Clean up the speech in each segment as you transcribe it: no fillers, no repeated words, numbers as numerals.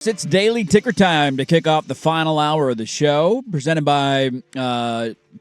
It's daily ticker time to kick off the final hour of the show, presented by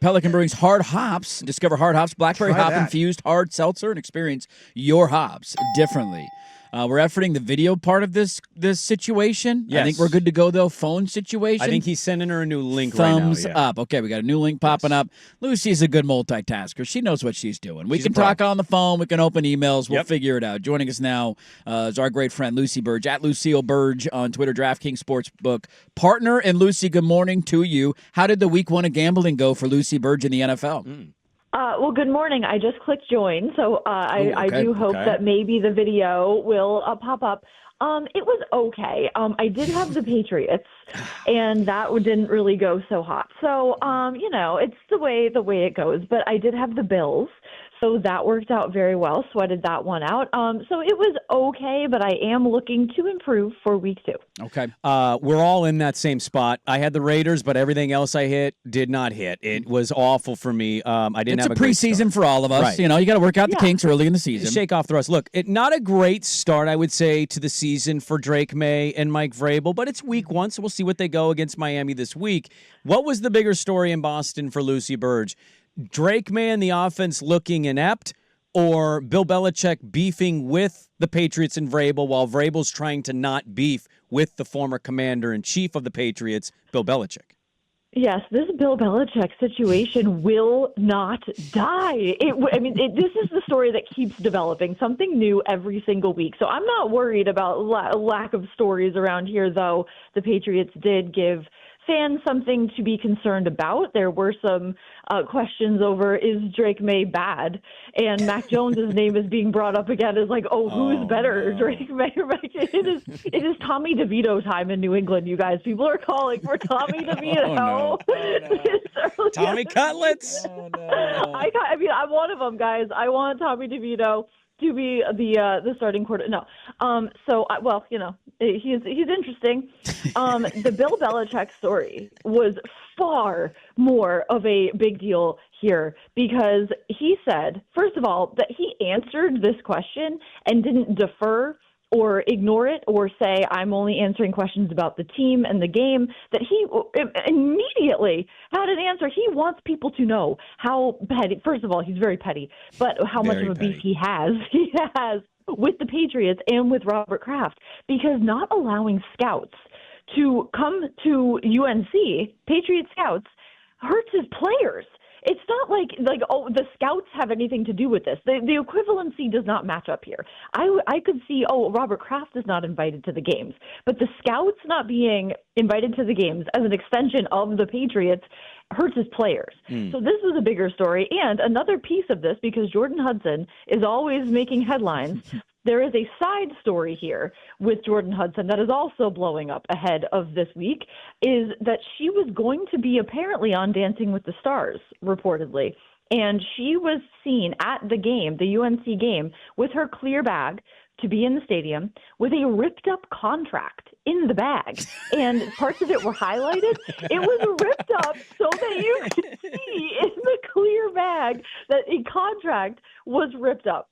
Pelican Brewing's Hard Hops. Discover Hard Hops, blackberry hop-infused hard seltzer, and experience your hops differently. We're efforting the video part of this situation. Yes. I think we're good to go, though. Phone situation. I think he's sending her a new link Thumbs right now. up. Okay, we got a new link popping up. Lucy's a good multitasker. She knows what she's doing. We She's can a pro. talk on the phone. We can open emails. We'll figure it out. Joining us now is our great friend Lucy Burdge, at Lucille Burdge on Twitter, DraftKings Sportsbook partner. And Lucy, good morning to you. How did the week one of gambling go for Lucy Burdge in the NFL? Well, good morning. I just clicked join, so I do hope that maybe the video will pop up. It was okay. I did have the Patriots, and that didn't really go so hot. So, it's the way it goes. But I did have the Bills, so that worked out very well. Sweated that one out. So it was okay, but I am looking to improve for week 2. Okay. We're all in that same spot. I had the Raiders, but everything else I hit did not hit. It was awful for me. I didn't have a great start. It's a preseason for all of us. Right. You got to work out the kinks early in the season. Shake off the rust. Look, not a great start, I would say, to the season for Drake May and Mike Vrabel, but it's week 1, so we'll see what they go against Miami this week. What was the bigger story in Boston for Lucy Burdge? Drake May and the offense looking inept, or Bill Belichick beefing with the Patriots and Vrabel while Vrabel's trying to not beef with the former commander-in-chief of the Patriots, Bill Belichick? Yes, this Bill Belichick situation will not die. This is the story that keeps developing, something new every single week. So I'm not worried about lack of stories around here, though the Patriots did give fans something to be concerned about. There were some questions over, is Drake May bad? And Mac Jones's name is being brought up again as like, who's better, Drake May? It is Tommy DeVito time in New England, you guys. People are calling for Tommy DeVito. Tommy Cutlets. I'm one of them, guys. I want Tommy DeVito to be the starting quarter. No. He's interesting. The Bill Belichick story was far more of a big deal here because he said, first of all, that he answered this question and didn't defer or ignore it or say, I'm only answering questions about the team and the game, that he immediately had an answer. He wants people to know how petty. First of all, he's very petty, but how much of a beef he has with the Patriots and with Robert Kraft, because not allowing scouts to come to UNC, Patriot scouts, hurts his players. It's not like the scouts have anything to do with this. The equivalency does not match up here. I could see, Robert Kraft is not invited to the games, but the scouts not being invited to the games as an extension of the Patriots hurts his players. So this is a bigger story. And another piece of this, because Jordan Hudson is always making headlines, there is a side story here with Jordan Hudson that is also blowing up ahead of this week, is that she was going to be apparently on Dancing with the Stars, reportedly. And she was seen at the game, the UNC game, with her clear bag to be in the stadium with a ripped up contract in the bag. And parts of it were highlighted. It was ripped up so that you could see in the clear bag that a contract was ripped up.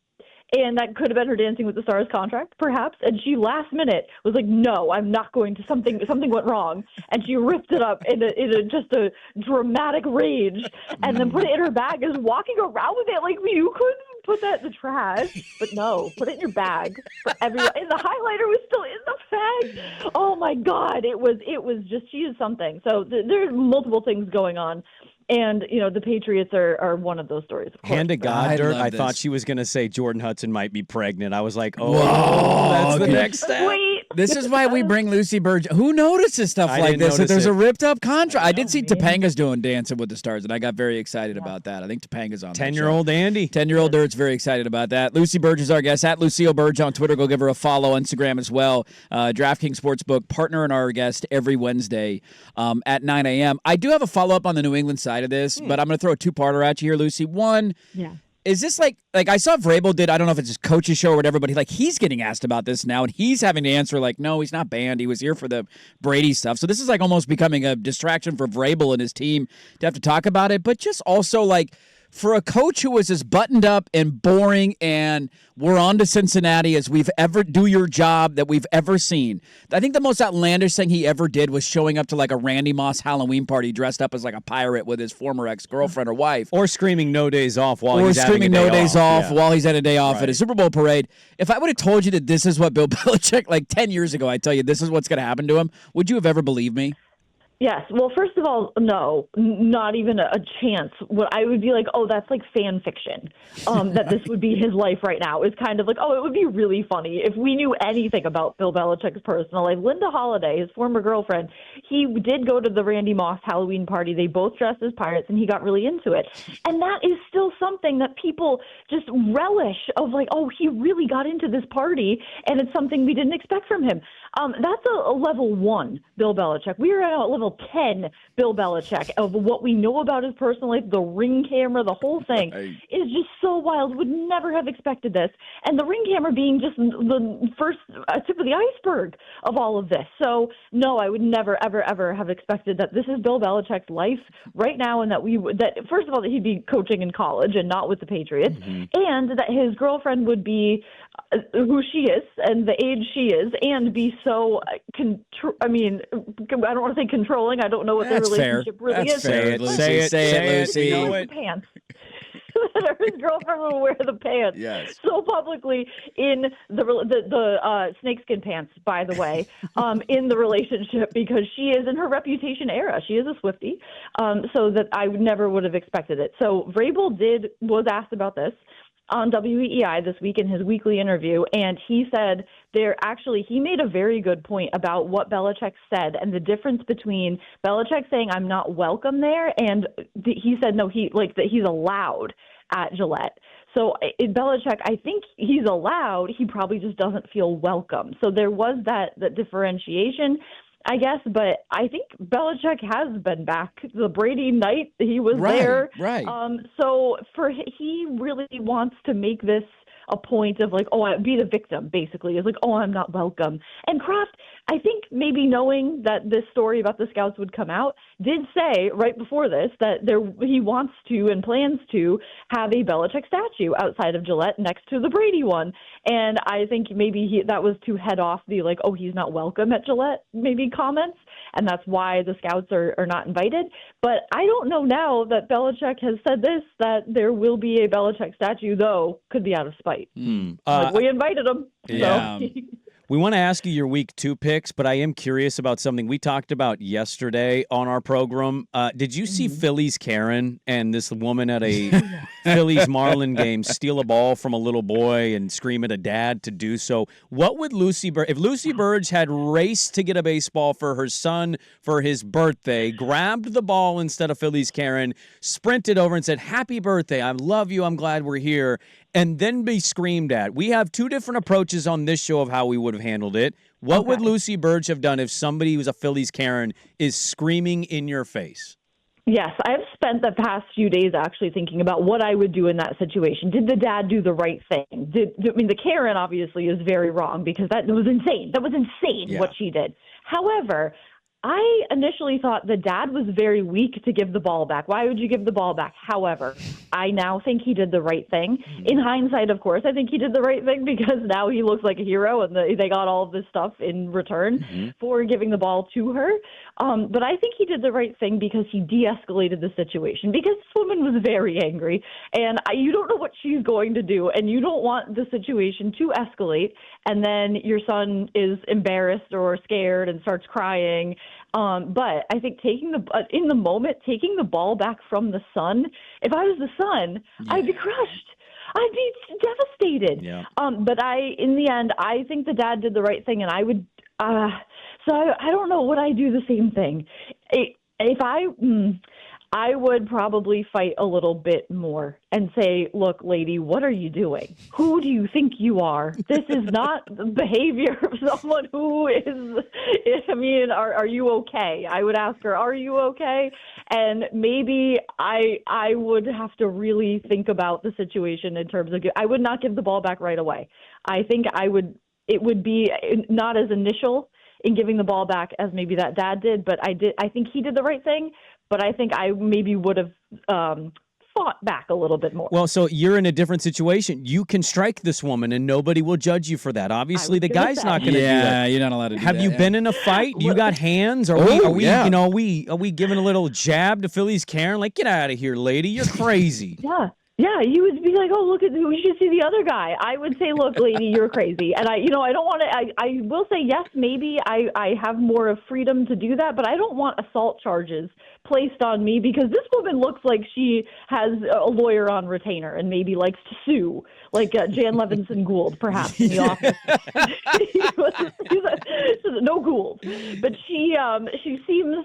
And that could have been her Dancing with the Stars contract, perhaps. And she last minute was like, no, I'm not going to. Something went wrong. And she ripped it up in just a dramatic rage and then put it in her bag and is walking around with it. Like, you couldn't put that in the trash. But no, put it in your bag for everyone. And the highlighter was still in the bag. Oh, my God. It was just, she is something. So there's multiple things going on. And, the Patriots are one of those stories. Hand to God, Dirt. I thought she was going to say Jordan Hudson might be pregnant. I was like, Whoa, that's the next step. Wait. This is why we bring Lucy Burdge. Who notices stuff like this? That there's a ripped up contract. I did see Topanga's doing Dancing with the Stars, and I got very excited about that. I think Topanga's on 10-year-old Andy. 10-year-old Dirt's very excited about that. Lucy Burdge is our guest, at Lucille Burdge on Twitter. Go give her a follow, Instagram as well. DraftKings Sportsbook, partner and our guest every Wednesday at 9 a.m. I do have a follow-up on the New England side of this, but I'm going to throw a two-parter at you here, Lucy. One, is this like I saw Vrabel did, I don't know if it's his coach's show or whatever, but he's getting asked about this now, and he's having to answer no, he's not banned. He was here for the Brady stuff. So this is almost becoming a distraction for Vrabel and his team to have to talk about it, but just also for a coach who was as buttoned up and boring and we're on to Cincinnati as we've ever do your job that we've ever seen. I think the most outlandish thing he ever did was showing up to like a Randy Moss Halloween party dressed up as like a pirate with his former ex-girlfriend or wife. Or screaming no days off while Or he's having a screaming day no days off Yeah. while he's at a day off at a Super Bowl parade. If I would have told you that this is what Bill Belichick, like 10 years ago, I tell you this is what's going to happen to him, would you have ever believed me? Yes. Well, first of all, no, not even a chance. What I would be like, oh, that's like fan fiction. That this would be his life right now is kind of like, oh, it would be really funny if we knew anything about Bill Belichick's personal life. Linda Holiday, his former girlfriend, he did go to the Randy Moss Halloween party. They both dressed as pirates, and he got really into it. And that is still something that people just relish of like, oh, he really got into this party, and it's something we didn't expect from him. That's a level 1 Bill Belichick. We are at a level 10 Bill Belichick of what we know about his personal life, the Ring camera, the whole thing is just so wild. Would never have expected this. And the Ring camera being just the first tip of the iceberg of all of this. So, no, I would never, ever, ever have expected that this is Bill Belichick's life right now, and that first of all, that he'd be coaching in college and not with the Patriots, and that his girlfriend would be who she is and the age she is, and be so, I don't want to say controlling. I don't know what their relationship really is. Say it, Lucy. Say it, Lucy. The pants. That his girlfriend will wear the pants so publicly in the snakeskin pants, by the way, in the relationship, because she is in her reputation era. She is a Swiftie, so that I never would have expected it. So Vrabel was asked about this on WEEI this week in his weekly interview, and he said he made a very good point about what Belichick said and the difference between Belichick saying I'm not welcome there, and he said no, that he's allowed at Gillette. So in Belichick, I think he's allowed, he probably just doesn't feel welcome. So there was that differentiation, I guess, but I think Belichick has been back. The Brady night, he was there. Right. So he really wants to make this a point of like, oh, be the victim, basically. It's like, oh, I'm not welcome. And Kraft, I think maybe knowing that this story about the scouts would come out, did say right before this that he wants to and plans to have a Belichick statue outside of Gillette next to the Brady one. And I think maybe that was to head off the like, oh, he's not welcome at Gillette maybe comments. And that's why the scouts are not invited. But I don't know now that Belichick has said this, that there will be a Belichick statue, though could be out of spite. We invited him. Yeah. So. We want to ask you your week 2 picks, but I am curious about something we talked about yesterday on our program. Did you see Phillies Karen and this woman at a Phillies Marlin game steal a ball from a little boy and scream at a dad to do so? What would if Lucy Burdge had raced to get a baseball for her son for his birthday, grabbed the ball instead of Phillies Karen, sprinted over and said, "Happy birthday, I love you, I'm glad we're here," and then be screamed at? We have 2 different approaches on this show of how we would have handled it. What would Lucy Burdge have done if somebody who's a Phillies Karen is screaming in your face? Yes, I've spent the past few days actually thinking about what I would do in that situation. Did the dad do the right thing? The Karen obviously is very wrong because that was insane. That was insane what she did. However, I initially thought the dad was very weak to give the ball back. Why would you give the ball back? However, I now think he did the right thing. In hindsight, of course, I think he did the right thing because now he looks like a hero and they got all of this stuff in return for giving the ball to her. But I think he did the right thing because he de-escalated the situation, because this woman was very angry and you don't know what she's going to do, and you don't want the situation to escalate and then your son is embarrassed or scared and starts crying. But I think taking the ball back from the son, if I was the son, I'd be crushed. I'd be devastated. Yeah. But in the end, I think the dad did the right thing, and I would. So I don't know. Would I do the same thing? I would probably fight a little bit more and say, look, lady, what are you doing? Who do you think you are? This is not the behavior of someone who is, are you okay? I would ask her, are you okay? And maybe I would have to really think about the situation in terms of, I would not give the ball back right away. I think it would be not as initial in giving the ball back as maybe that dad did, but I think he did the right thing. But I think I maybe would have fought back a little bit more. Well, so you're in a different situation. You can strike this woman, and nobody will judge you for that. Obviously, the guy's not going to do that. You're not allowed to do Have that. you been in a fight? You got hands? Are we are we giving a little jab to Philly's Karen? Like, get out of here, lady. You're crazy. Yeah, you would be like, oh, look at we should see the other guy. I would say, look, lady, you're crazy. And I don't want to. I will say yes, maybe I have more of freedom to do that, but I don't want assault charges placed on me because this woman looks like she has a lawyer on retainer and maybe likes to sue, like Jan Levinson Gould, perhaps in the office. No Gould, but she seems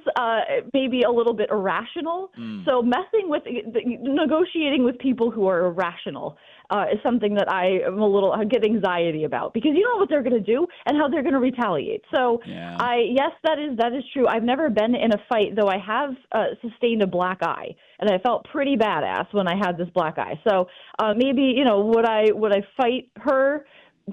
maybe a little bit irrational. So negotiating with people who are irrational is something that I get anxiety about because you know what they're going to do and how they're going to retaliate. So yes, that is true. I've never been in a fight, though I have sustained a black eye, and I felt pretty badass when I had this black eye. So maybe would I fight her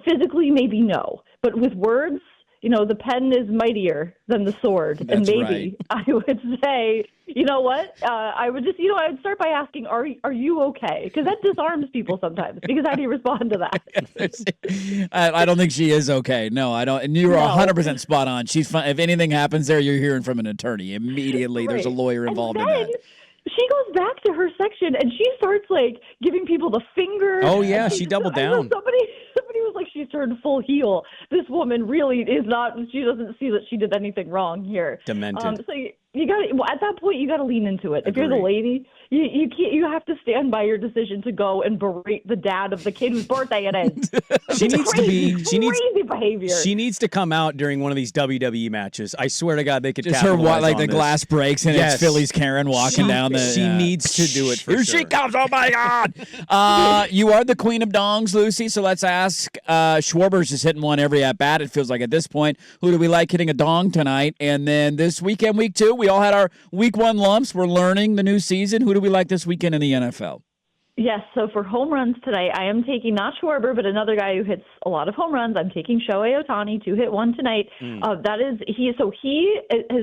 physically? Maybe no, but with words. The pen is mightier than the sword. That's and maybe I would say, you know what? I would just, I would start by asking, are you okay? Because that disarms people sometimes. Because how do you respond to that? I don't think she is okay. No, I don't. And you were 100% spot on. She's fine. If anything happens there, you're hearing from an attorney. Immediately, there's a lawyer involved in that. She goes back to her section and she starts giving people the finger. Oh yeah, she doubled down. Somebody was like, she's turned full heel. This woman really is not. She doesn't see that she did anything wrong here. Demented. So you got at that point you got to lean into it. If you're the lady, you can't. You have to stand by your decision to go and berate the dad of the kid whose birthday it is. Crazy behavior. She needs to come out during one of these WWE matches. I swear to God, they could just her the glass breaks and it's Philly's Karen walking down the. She needs to do it. Here she comes! Oh my God! You are the queen of dongs, Lucy. So let's ask. Schwarber's just hitting one every at bat. It feels like at this point. Who do we like hitting a dong tonight? And then this weekend, week 2, we all had our week 1 lumps. We're learning the new season. Who do we like this weekend in the NFL? Yes, so for home runs today, I am taking not Schwarber, but another guy who hits a lot of home runs. I'm taking Shohei Ohtani to hit one tonight. He is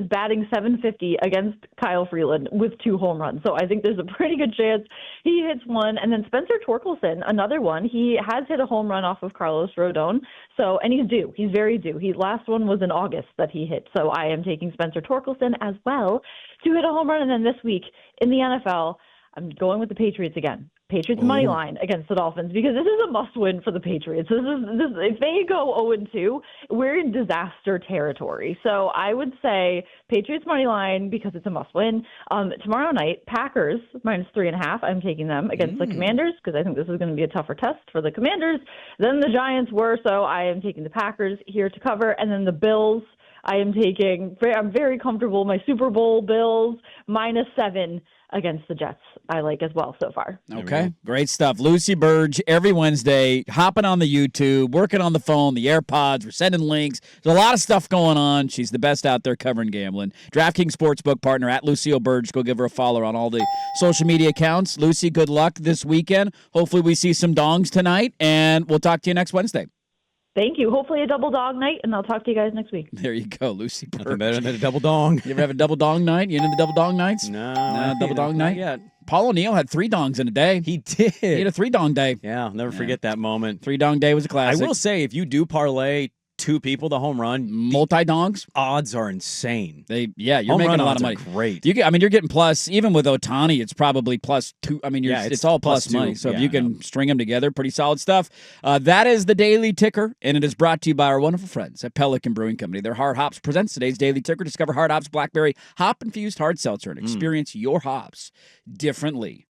batting .750 against Kyle Freeland with 2 home runs. So I think there's a pretty good chance he hits one. And then Spencer Torkelson, another one. He has hit a home run off of Carlos Rodon. So, and he's due. He's very due. His last one was in August that he hit. So I am taking Spencer Torkelson as well to hit a home run. And then this week in the NFL, I'm going with the Patriots again. Patriots money line against the Dolphins because this is a must-win for the Patriots. If they go 0-2, we're in disaster territory. So I would say Patriots money line because it's a must-win. Tomorrow night, Packers -3.5. I'm taking them against the Commanders because I think this is going to be a tougher test for the Commanders than the Giants were. So I am taking the Packers here to cover, and then the Bills. I'm very comfortable. My Super Bowl Bills -7 against the Jets. I like as well so far. Okay, great stuff. Lucy Burdge every Wednesday, hopping on the YouTube, working on the phone, the AirPods, we're sending links. There's a lot of stuff going on. She's the best out there covering gambling. DraftKings Sportsbook partner at Lucille Burdge. Go give her a follow on all the social media accounts. Lucy, good luck this weekend. Hopefully we see some dongs tonight, and we'll talk to you next Wednesday. Thank you. Hopefully a double dog night, and I'll talk to you guys next week. There you go, Lucy Burdge. Nothing better than a double dong. You ever have a double dong night? You into the double dong nights? No, double dong night? Not yet. Paul O'Neill had 3 dongs in a day. He did. He had a 3-dong day. Yeah, I'll never forget that moment. 3-dong day was a classic. I will say, if you do parlay 2 people the home run, multi-dongs, odds are insane. You're home making run a lot odds of money. Are great. You're getting plus. Even with Ohtani, it's probably +2. I mean, it's all plus money. So if you can string them together, pretty solid stuff. That is the Daily Ticker, and it is brought to you by our wonderful friends at Pelican Brewing Company. Their Hard Hops presents today's Daily Ticker. Discover Hard Hops Blackberry Hop Infused Hard Seltzer and experience your hops differently.